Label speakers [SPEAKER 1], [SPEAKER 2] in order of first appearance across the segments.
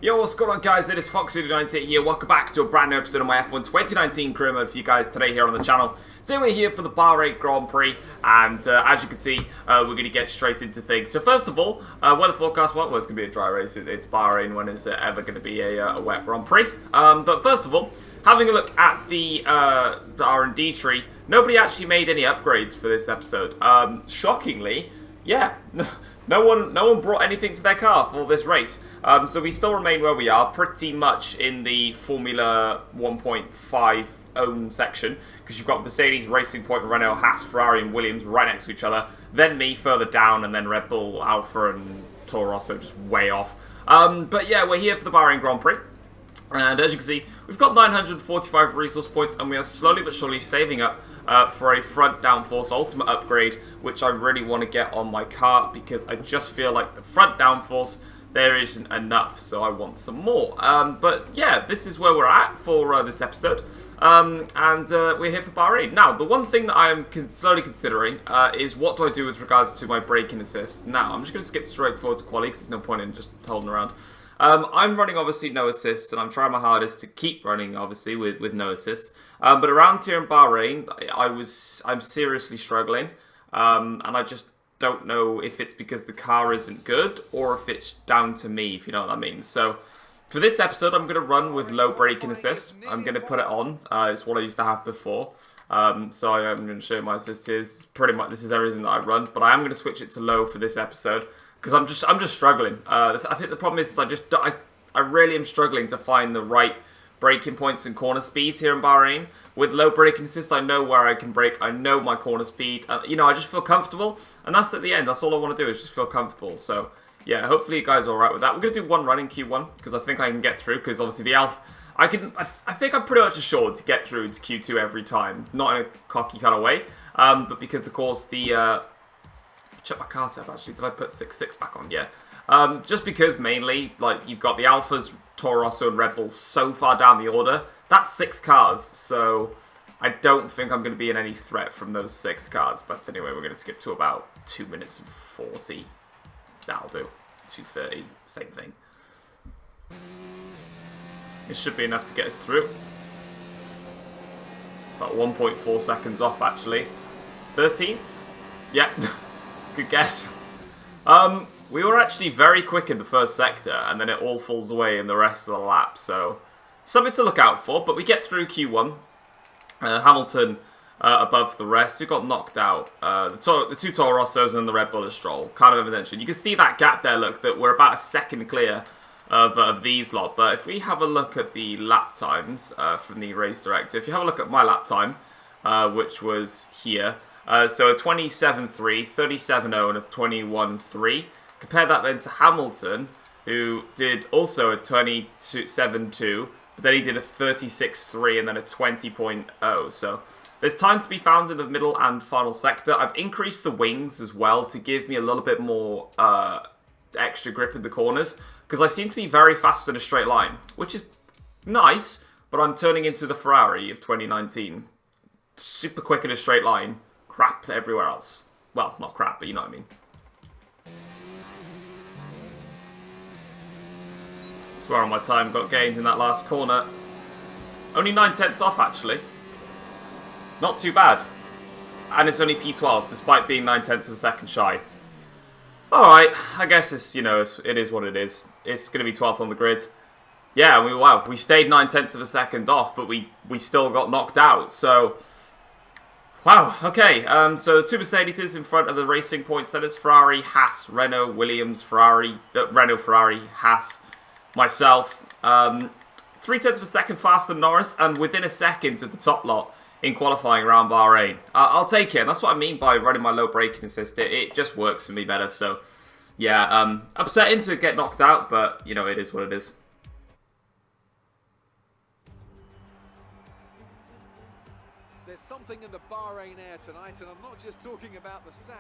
[SPEAKER 1] Yo, what's going on, guys? It is Fox89 here. Welcome back to a brand new episode of my F1 2019 career mode for you guys today here on the channel. So we're here for the Bahrain Grand Prix, and as you can see, we're going to get straight into things. So first of all, weather forecast, well, it's going to be a dry race. It's Bahrain. When is it ever going to be a wet Grand Prix? But first of all, having a look at the R&D tree, nobody actually made any upgrades for this episode. Shockingly, yeah. No one brought anything to their car for this race. So we still remain where we are, pretty much in the Formula 1.5 own section, because you've got Mercedes, Racing Point, Renault, Haas, Ferrari, and Williams right next to each other. Then me further down, and then Red Bull, Alfa, and Toro Rosso just way off. But yeah, we're here for the Bahrain Grand Prix. And as you can see, we've got 945 resource points, and we are slowly but surely saving up for a front downforce ultimate upgrade, which I really want to get on my car, because I just feel like the front downforce, there isn't enough, so I want some more. But yeah, this is where we're at for this episode, and we're here for Bahrain. Now, the one thing that I am slowly considering is what do I do with regards to my braking assist. Now, I'm just going to skip straight forward to quali, because there's no point in just holding around. I'm running, obviously, no assists, and I'm trying my hardest to keep running, obviously, with no assists. But around here in Bahrain, I'm seriously struggling, and I just don't know if it's because the car isn't good, or if it's down to me, if you know what I mean. So, for this episode, I'm going to run with low braking assist. I'm going to put it on. It's what I used to have before. So I'm going to show you my assist here. Pretty much, this is everything that I run, but I am going to switch it to low for this episode, because I'm just struggling. I think the problem is I really am struggling to find the right braking points and corner speeds here in Bahrain. With low braking assist, I know where I can brake. I know my corner speed. You know, I just feel comfortable, and that's at the end. That's all I want to do is just feel comfortable. So yeah, hopefully you guys are all right with that. We're gonna do one run in Q1 because I think I can get through. Because obviously the Alfa, I think I'm pretty much assured to get through to Q2 every time. Not in a cocky kind of way, but because of course the check my car setup actually. Did I put 6.6 back on? Yeah. Just because mainly, like, you've got the Alphas, Toro Rosso, and Red Bull so far down the order. That's 6 cars, so I don't think I'm going to be in any threat from those 6 cars. But anyway, we're going to skip to about 2 minutes and 40. That'll do. 2:30, same thing. It should be enough to get us through. About 1.4 seconds off, actually. 13th? Yeah. Good guess. We were actually very quick in the first sector, and then it all falls away in the rest of the lap, so something to look out for. But we get through Q1. Hamilton above the rest, who got knocked out. The two Toro Rossos and the Red Bull Stroll, kind of evidential. You can see that gap there, look, that we're about a second clear of these lot. But if we have a look at the lap times from the race director, if you have a look at my lap time, which was here, so a 27.3, 37.0, and a 21.3. Compare that then to Hamilton, who did also a 27.2, but then he did a 36.3 and then a 20.0. So there's time to be found in the middle and final sector. I've increased the wings as well to give me a little bit more extra grip in the corners, because I seem to be very fast in a straight line, which is nice, but I'm turning into the Ferrari of 2019. Super quick in a straight line. Crap everywhere else. Well, not crap, but you know what I mean. Swear on my time got gained in that last corner. Only 9/10 off, actually. Not too bad. And it's only P12, despite being 9/10 of a second shy. Alright, I guess it's, you know, it is what it is. It's going to be 12th on the grid. Yeah, we stayed 9/10 of a second off, but we still got knocked out, so wow, okay, so the 2 Mercedes in front of the Racing Point centers, Ferrari, Haas, Renault, Williams, Ferrari, Renault, Ferrari, Haas, myself, 0.3 of a second faster than Norris, and within a second to the top lot in qualifying around Bahrain. I'll take it, and that's what I mean by running my low braking assist. It just works for me better, so yeah, upsetting to get knocked out, but, you know, it is what it is.
[SPEAKER 2] There's something in the Bahrain air tonight, and I'm not just talking about the sand.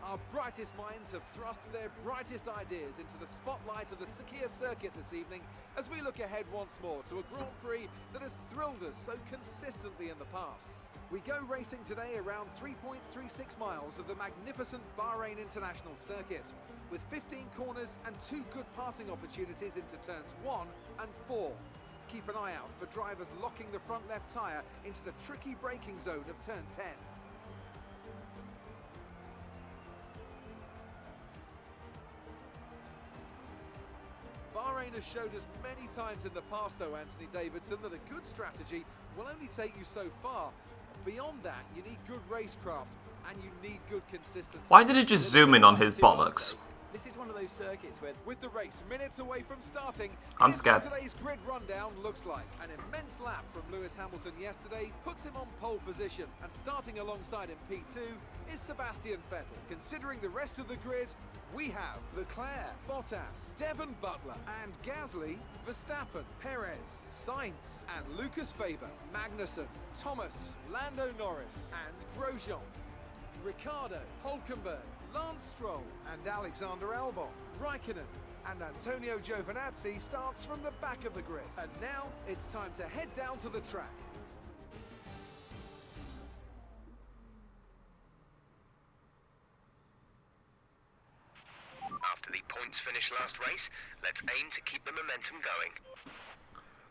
[SPEAKER 2] Our brightest minds have thrust their brightest ideas into the spotlight of the Sakhir circuit this evening as we look ahead once more to a Grand Prix that has thrilled us so consistently in the past. We go racing today around 3.36 miles of the magnificent Bahrain International Circuit, with 15 corners and 2 good passing opportunities into turns 1 and 4. Keep an eye out for drivers locking the front left tyre into the tricky braking zone of turn 10. Bahrain has showed us many times in the past though, Anthony Davidson, that a good strategy will only take you so far. Beyond that, you need good racecraft and you need good consistency.
[SPEAKER 1] Why did it just zoom in on his bollocks?
[SPEAKER 2] This is one of those circuits where, with the race minutes away from starting,
[SPEAKER 1] I'm scared.
[SPEAKER 2] What today's grid rundown looks like. An immense lap from Lewis Hamilton yesterday puts him on pole position, and starting alongside him P2 is Sebastian Vettel. Considering the rest of the grid, we have Leclerc, Bottas, Devon Butler, and Gasly, Verstappen, Perez, Sainz, and Lucas Faber, Magnussen, Thomas, Lando Norris, and Grosjean, Ricciardo, Hülkenberg, Lance Stroll, and Alexander Albon. Raikkonen and Antonio Giovinazzi starts from the back of the grid. And now it's time to head down to the track.
[SPEAKER 3] After the points finish last race, let's aim to keep the momentum going.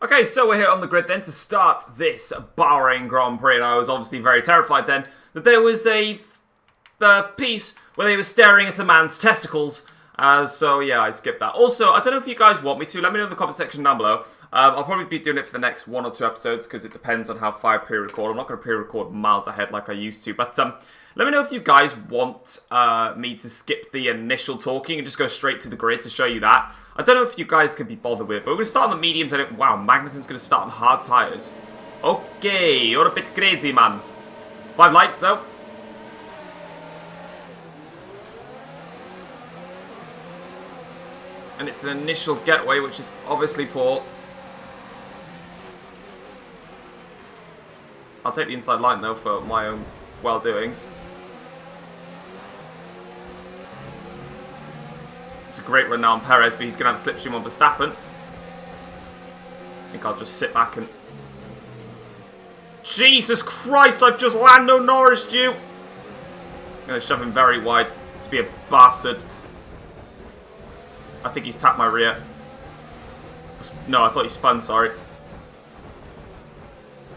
[SPEAKER 1] Okay, so we're here on the grid then to start this Bahrain Grand Prix, and I was obviously very terrified then that there was a piece where they were staring at a man's testicles. So yeah, I skipped that. Also, I don't know if you guys want me to. Let me know in the comment section down below. I'll probably be doing it for the next 1 or 2 episodes because it depends on how far I pre-record. I'm not going to pre-record miles ahead like I used to. But let me know if you guys want me to skip the initial talking and just go straight to the grid to show you that. I don't know if you guys can be bothered with it, but we're going to start on the mediums. Wow, Magnussen's going to start on hard tyres. Okay, you're a bit crazy, man. 5 lights, though. And it's an initial getaway, which is obviously poor. I'll take the inside line, though, for my own well-doings. It's a great run now on Perez, but he's going to have a slipstream on Verstappen. I think I'll just sit back and... Jesus Christ, I've just Lando Norris'd you! I'm going to shove him very wide to be a bastard. I think he's tapped my rear. No, I thought he spun, sorry.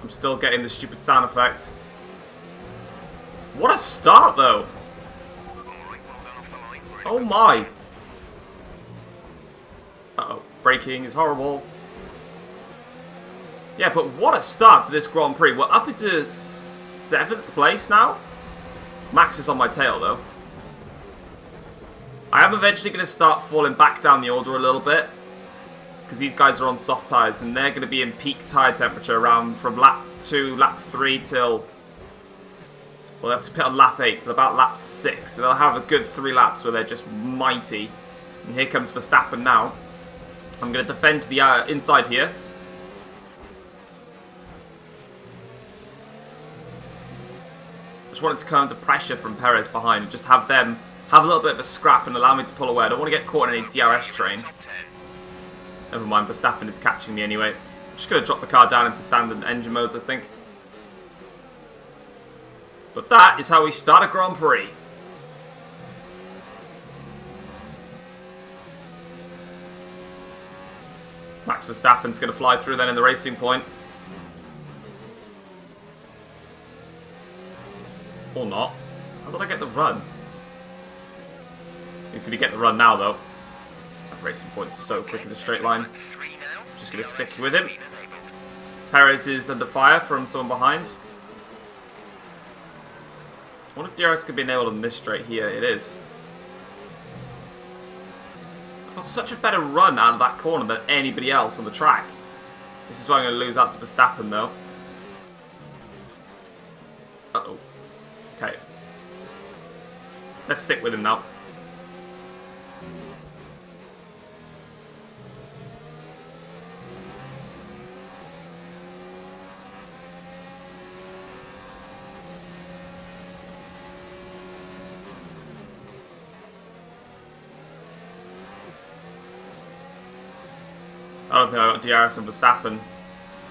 [SPEAKER 1] I'm still getting the stupid sound effect. What a start, though. Oh my. Uh-oh. Braking is horrible. Yeah, but what a start to this Grand Prix. We're up into 7th place now. Max is on my tail, though. I am eventually going to start falling back down the order a little bit, because these guys are on soft tyres and they're going to be in peak tyre temperature around from lap 2, lap 3 till... Well, they have to pit on lap 8 till about lap 6. So they'll have a good 3 laps where they're just mighty. And here comes Verstappen now. I'm going to defend the inside here. Just wanted to come under pressure from Perez behind and just have them have a little bit of a scrap and allow me to pull away. I don't want to get caught in any DRS train. Never mind, Verstappen is catching me anyway. I'm just going to drop the car down into standard engine modes, I think. But that is how we start a Grand Prix. Max Verstappen's going to fly through then in the racing point. Or not. How did I get the run? He's going to get the run now, though. That racing point's so quick in the straight line. Just going to stick with him. Perez is under fire from someone behind. I wonder if DRS could be enabled on this straight here. It is. I've got such a better run out of that corner than anybody else on the track. This is why I'm going to lose out to Verstappen, though. Uh-oh. Okay. Let's stick with him now. don't think I got DRS and Verstappen.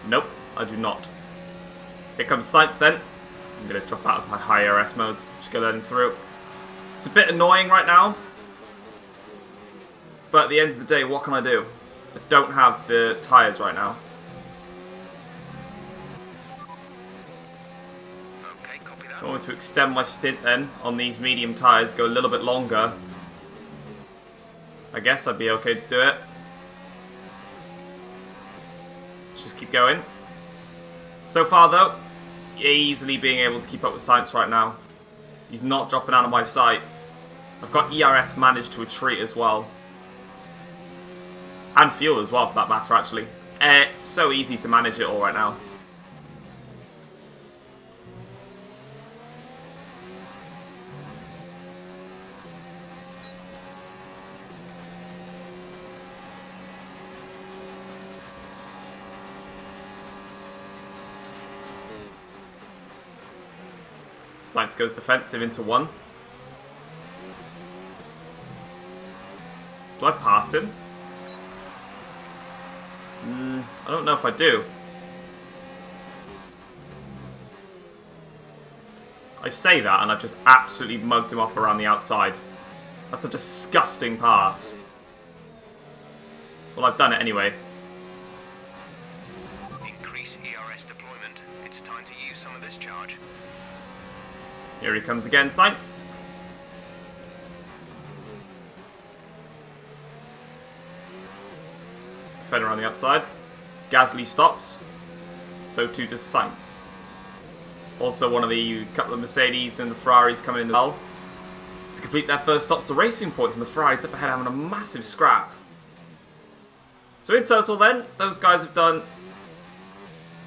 [SPEAKER 1] Nope, I do not. Here comes Sainz then. I'm going to drop out of my high RS modes. Just go let him through. It's a bit annoying right now. But at the end of the day, what can I do? I don't have the tyres right now.
[SPEAKER 3] Okay, copy that.
[SPEAKER 1] I want to extend my stint then on these medium tyres, go a little bit longer. I guess I'd be okay to do it. Let's just keep going. So far though, easily being able to keep up with Sainz right now. He's not dropping out of my sight. I've got ERS managed to a treat as well. And fuel as well for that matter actually. It's so easy to manage it all right now. Sainz goes defensive into one. Do I pass him? I don't know if I do. I say that and I've just absolutely mugged him off around the outside. That's a disgusting pass. Well, I've done it anyway.
[SPEAKER 3] Increase ERS deployment. It's time to use some of this charge.
[SPEAKER 1] Here he comes again, Sainz. Fender on the outside. Gasly stops. So too does Sainz. Also one of the couple of Mercedes and the Ferraris coming in as well to complete their first stops to Racing Points, and the Ferraris up ahead having a massive scrap. So in total then, those guys have done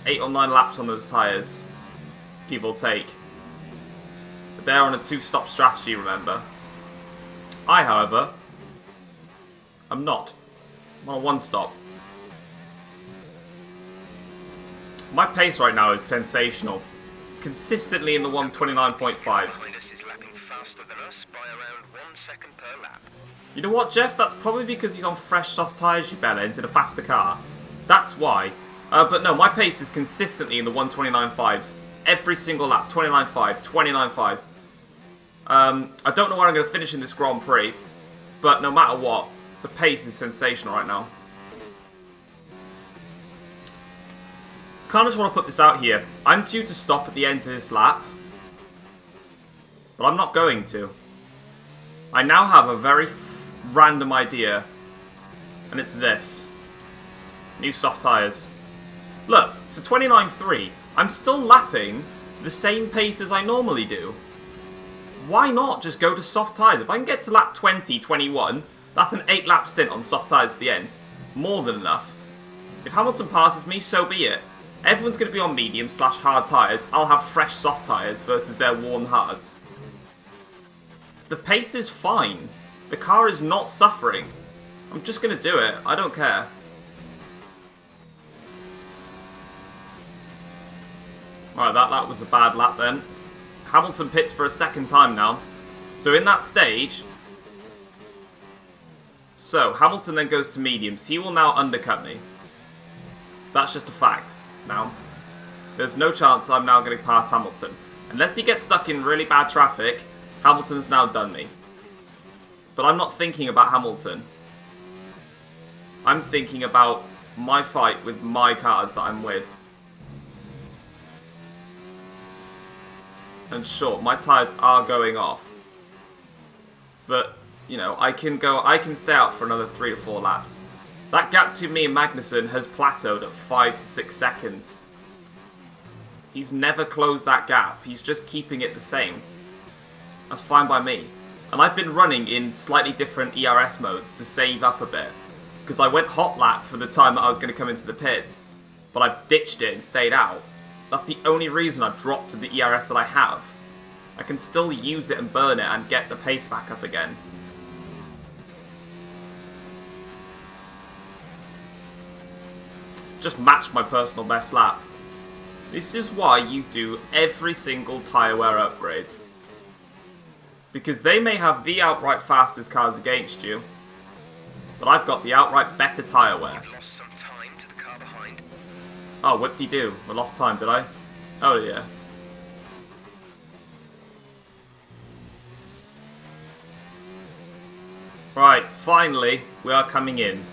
[SPEAKER 1] 8 or 9 laps on those tyres, give or take. But they're on a 2-stop strategy, remember. I, however, am not. I'm on a 1-stop. My pace right now is sensational. Consistently in the 129.5s.
[SPEAKER 3] Behind us is lapping faster than us by around 1 second per lap.
[SPEAKER 1] You know what, Jeff? That's probably because he's on fresh soft tyres, you bellend, in a faster car. That's why. But no, my pace is consistently in the 129.5s. Every single lap, 29.5, 29.5. I don't know where I'm going to finish in this Grand Prix, but no matter what, the pace is sensational right now. Kind of just want to put this out here. I'm due to stop at the end of this lap, but I'm not going to. I now have a very random idea, and it's this. New soft tyres. Look, so 29.3. I'm still lapping the same pace as I normally do. Why not just go to soft tyres? If I can get to lap 20, 21, that's an 8-lap stint on soft tyres at the end. More than enough. If Hamilton passes me, so be it. Everyone's going to be on medium/hard tyres. I'll have fresh soft tyres versus their worn hards. The pace is fine. The car is not suffering. I'm just going to do it. I don't care. Alright, that was a bad lap then. Hamilton pits for a second time now. So in that stage... So, Hamilton then goes to mediums. He will now undercut me. That's just a fact. Now, there's no chance I'm now going to pass Hamilton. Unless he gets stuck in really bad traffic, Hamilton's now done me. But I'm not thinking about Hamilton. I'm thinking about my fight with my cars that I'm with. And sure, my tyres are going off. But, you know, I can stay out for another 3 to 4 laps. That gap between me and Magnussen has plateaued at 5 to 6 seconds. He's never closed that gap. He's just keeping it the same. That's fine by me. And I've been running in slightly different ERS modes to save up a bit. Because I went hot lap for the time that I was going to come into the pits. But I ditched it and stayed out. That's the only reason I've dropped to the ERS that I have. I can still use it and burn it and get the pace back up again. Just matched my personal best lap. This is why you do every single tyre wear upgrade. Because they may have the outright fastest cars against you, but I've got the outright better tyre wear.
[SPEAKER 3] You've lost some time
[SPEAKER 1] Oh, what did he do? I lost time, did I? Oh, yeah. Right, finally, we are coming in.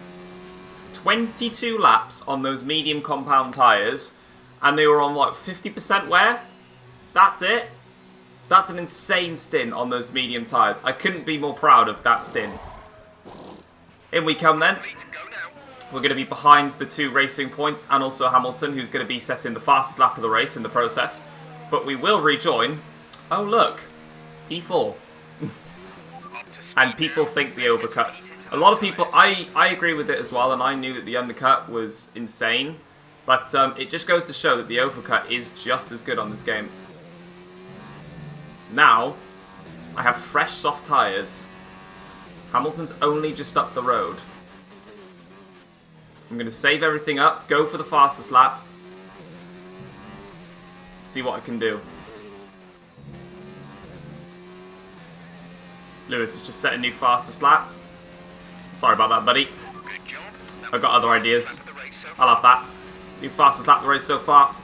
[SPEAKER 1] 22 laps on those medium compound tyres, and they were on, what, 50% wear? That's it? That's an insane stint on those medium tyres. I couldn't be more proud of that stint. In we come then. We're going to be behind the 2 Racing Points and also Hamilton, who's going to be setting the fastest lap of the race in the process. But we will rejoin. Oh, look. P4. And people think the overcut. A lot of people, I agree with it as well, and I knew that the undercut was insane. But it just goes to show that the overcut is just as good on this game. Now, I have fresh soft tyres. Hamilton's only just up the road. I'm going to save everything up, go for the fastest lap. See what I can do. Lewis has just set a new fastest lap. Sorry about that, buddy. I've got other ideas. I'll have that. New fastest lap of the race so far.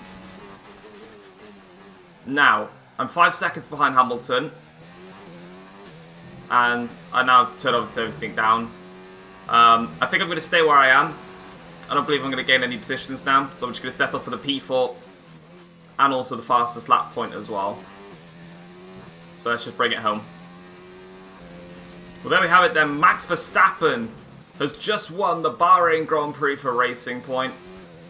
[SPEAKER 1] Now, I'm 5 seconds behind Hamilton. And I now have to turn obviously everything down. I think I'm going to stay where I am. I don't believe I'm going to gain any positions now. So I'm just going to settle for the P4. And also the fastest lap point as well. So let's just bring it home. Well, there we have it then. Max Verstappen has just won the Bahrain Grand Prix for Racing Point.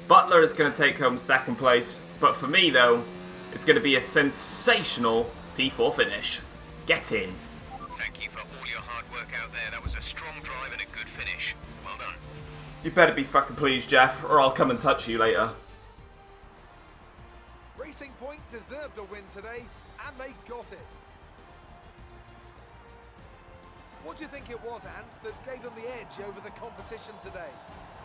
[SPEAKER 1] Butler is going to take home second place. But for me, though, it's going to be a sensational P4 finish. Get in.
[SPEAKER 3] Thank you for all your hard work out there. That was a strong drive and a good finish. Well done.
[SPEAKER 1] You better be fucking pleased, Jeff, or I'll come and touch you later.
[SPEAKER 2] Racing Point deserved a win today, and they got it. What do you think it was, Ant, that gave them the edge over the competition today?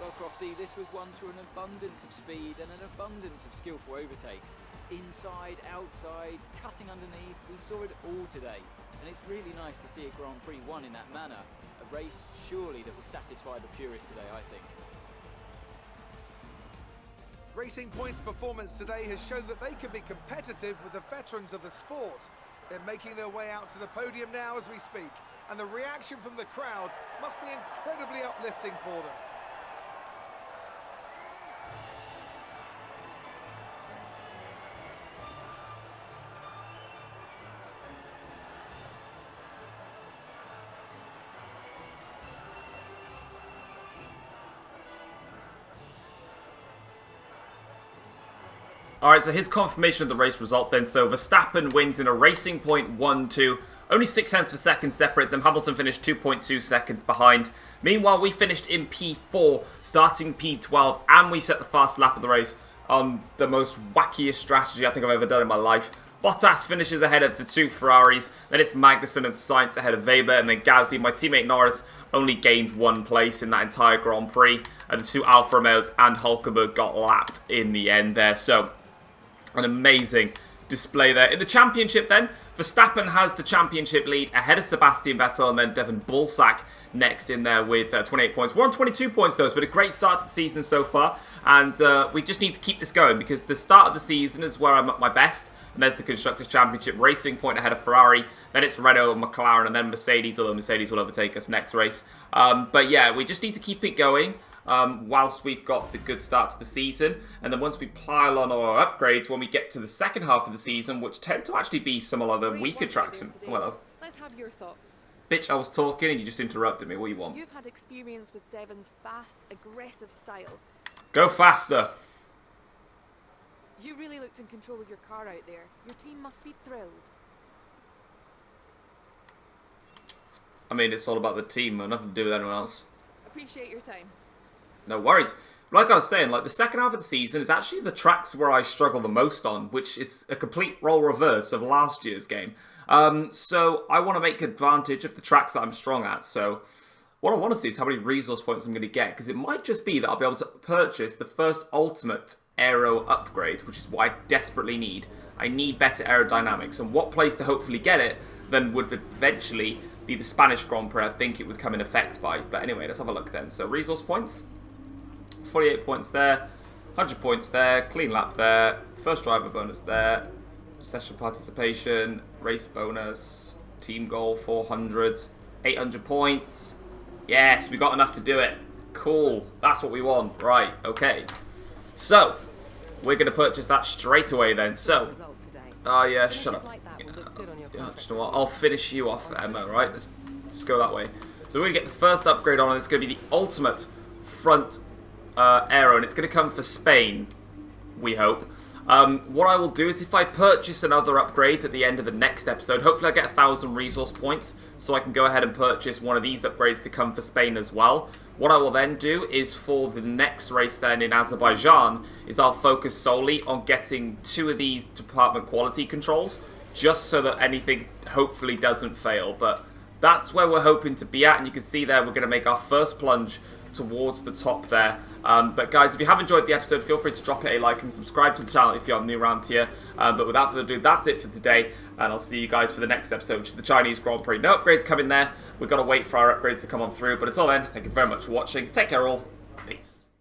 [SPEAKER 4] Well, Crofty, this was won through an abundance of speed and an abundance of skillful overtakes. Inside, outside, cutting underneath, we saw it all today. And it's really nice to see a Grand Prix won in that manner. A race, surely, that will satisfy the purists today, I think.
[SPEAKER 2] Racing Point's performance today has shown that they can be competitive with the veterans of the sport. They're making their way out to the podium now as we speak, and the reaction from the crowd must be incredibly uplifting for them.
[SPEAKER 1] Alright, so here's confirmation of the race result then. So Verstappen wins in a Racing Point 1-2. Only 6 tenths of a second separate them. Hamilton finished 2.2 seconds behind. Meanwhile, we finished in P4, starting P12, and we set the fast lap of the race on the most wackiest strategy I think I've ever done in my life. Bottas finishes ahead of the 2 Ferraris. Then it's Magnussen and Sainz ahead of Weber. And then Gasly, my teammate Norris, only gained 1 place in that entire Grand Prix. And the 2 Alfa Romeos and Hulkenberg got lapped in the end there. So an amazing display there. In the championship then, Verstappen has the championship lead ahead of Sebastian Vettel and then Devon Balsack next in there with 28 points. We're on 22 points though. It's been a great start to the season so far, and we just need to keep this going because the start of the season is where I'm at my best. And there's the Constructors' Championship, Racing Point ahead of Ferrari. Then it's Renault and McLaren and then Mercedes, although Mercedes will overtake us next race. But yeah, we just need to keep it going. Whilst we've got the good start to the season, and then once we pile on our upgrades when we get to the second half of the season, which tend to actually be some of the weaker tracks. Well,
[SPEAKER 5] let's have your thoughts.
[SPEAKER 1] Bitch, I was talking and you just interrupted me. What do you want?
[SPEAKER 5] You've had experience with Devon's fast, aggressive style.
[SPEAKER 1] Go faster.
[SPEAKER 5] You really looked in control of your car out there. Your team must be thrilled.
[SPEAKER 1] I mean, it's all about the team, man. Nothing to do with anyone else.
[SPEAKER 5] Appreciate your time.
[SPEAKER 1] No worries. Like I was saying, like the second half of the season is actually the tracks where I struggle the most on, which is a complete role reverse of last year's game. So I want to make advantage of the tracks that I'm strong at. So what I want to see is how many resource points I'm going to get, because it might just be that I'll be able to purchase the first ultimate aero upgrade, which is what I desperately need. I need better aerodynamics, and what place to hopefully get it then would eventually be the Spanish Grand Prix. I think it would come in effect by. But anyway, let's have a look then. So resource points. 48 points there. 100 points there, clean lap there, first driver bonus there, session participation, race bonus, team goal 400, 800 points. Yes, we got enough to do it. Cool, that's what we want. Right, okay. So, we're going to purchase that straight away then. So, oh yeah, shut up. Yeah, just know what? I'll finish you off, Emma, right? Let's go that way. So we're going to get the first upgrade on, and it's going to be the ultimate front aero, and it's going to come for Spain, we hope. What I will do is if I purchase another upgrade at the end of the next episode, hopefully I get 1,000 resource points, so I can go ahead and purchase one of these upgrades to come for Spain as well. What I will then do is for the next race then in Azerbaijan, is I'll focus solely on getting 2 of these department quality controls, just so that anything hopefully doesn't fail. But that's where we're hoping to be at, and you can see there we're going to make our first plunge towards the top there. But guys, if you have enjoyed the episode, feel free to drop it a like and subscribe to the channel if you're new around here. But without further ado, that's it for today, and I'll see you guys for the next episode, which is the Chinese Grand Prix. No upgrades coming there. We've got to wait for our upgrades to come on through, but until then, thank you very much for watching. Take care all. Peace.